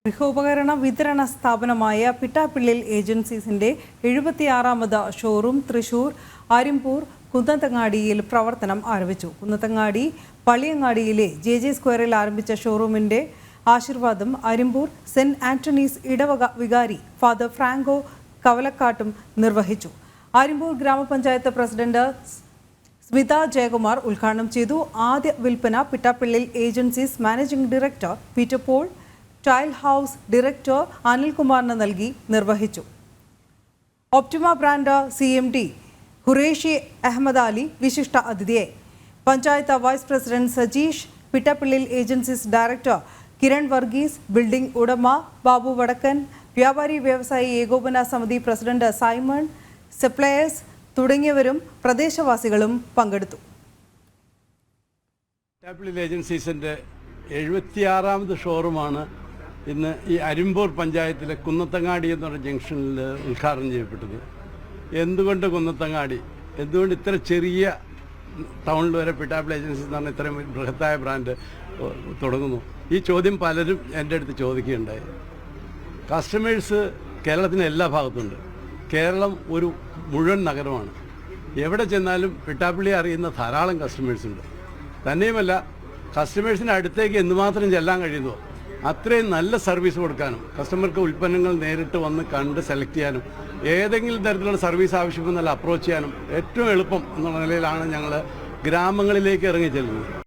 ഗൃഹോപകരണ വിതരണ സ്ഥാപനമായ പിട്ടാപ്പിള്ളിൽ ഏജൻസീസിന്റെ 76ാമത് ഷോറൂം തൃശൂർ അരിമ്പൂർ കുന്നത്തങ്ങാടിയിൽ പ്രവർത്തനം ആരംഭിച്ചു. കുന്നത്തങ്ങാടി പള്ളിയങ്ങാടിയിലെ ജെ സ്ക്വയറിൽ ആരംഭിച്ച ഷോറൂമിന്റെ ആശീർവാദം അരിമ്പൂർ സെന്റ് ആന്റണീസ് ഇടവക വികാരി ഫാദർ ഫ്രാങ്കോ കവലക്കാട്ടും നിർവഹിച്ചു. അരിമ്പൂർ ഗ്രാമപഞ്ചായത്ത് പ്രസിഡന്റ് സ്മിത ജയകുമാർ ഉദ്ഘാടനം ചെയ്തു. ആദ്യ വിൽപ്പന Pittappillil agencies managing director Peter Paul, tile house director അനിൽകുമാറിന് നൽകി നിർവഹിച്ചു. Optima brand CMD Qureshi Ahmed Ali വിശിഷ്ട അതിഥിയായി. Panchayat vice president Sajeesh, Pittappillil agencies director Kiran Varghese, building ഉടമ ബാബു വടക്കൻ, വ്യാപാരി വ്യവസായി ഏകോപന സമിതി പ്രസിഡന്റ് സൈമൺ, സപ്ലയേഴ്സ് തുടങ്ങിയവരും പ്രദേശവാസികളും പങ്കെടുത്തു. പിട്ടാപ്പിള്ളിൽ ഏജൻസീസിന്റെ 76ാമത് ഷോറൂമാണ് ഇന്ന് ഈ അരിമ്പൂർ പഞ്ചായത്തിലെ കുന്നത്തങ്ങാടി എന്ന് പറഞ്ഞ ജംഗ്ഷനിൽ ഉദ്ഘാടനം ചെയ്യപ്പെട്ടത്. എന്തുകൊണ്ട് കുന്നത്തങ്ങാടി, എന്തുകൊണ്ട് ഇത്ര ചെറിയ ടൗണിൽ വരെ പിട്ടാപ്പിള്ളി ഏജൻസീസ് എന്ന് പറഞ്ഞ ഇത്രയും ബൃഹത്തായ ബ്രാൻഡ് തുടങ്ങുന്നു? ഈ ചോദ്യം പലരും എൻ്റെ അടുത്ത് ചോദിക്കുകയുണ്ടായി. കസ്റ്റമേഴ്സ് കേരളത്തിൻ്റെ എല്ലാ ഭാഗത്തുണ്ട്. കേരളം ഒരു മുഴുവൻ നഗരമാണ്. എവിടെ ചെന്നാലും പിട്ടാപ്പിള്ളി അറിയുന്ന ധാരാളം കസ്റ്റമേഴ്സുണ്ട്. തന്നെയുമല്ല, കസ്റ്റമേഴ്സിൻ്റെ അടുത്തേക്ക് എന്തുമാത്രം ചെല്ലാൻ കഴിയുന്നോ അത്രയും നല്ല സർവീസ് കൊടുക്കാനും കസ്റ്റമർക്ക് ഉൽപ്പന്നങ്ങൾ നേരിട്ട് വന്ന് കണ്ട് സെലക്ട് ചെയ്യാനും ഏതെങ്കിലും തരത്തിലുള്ള സർവീസ് ആവശ്യമെന്നുള്ള അപ്രോച്ച് ചെയ്യാനും ഏറ്റവും എളുപ്പം എന്നുള്ള നിലയിലാണ് ഞങ്ങൾ ഗ്രാമങ്ങളിലേക്ക് ഇറങ്ങി ചെല്ലുന്നത്.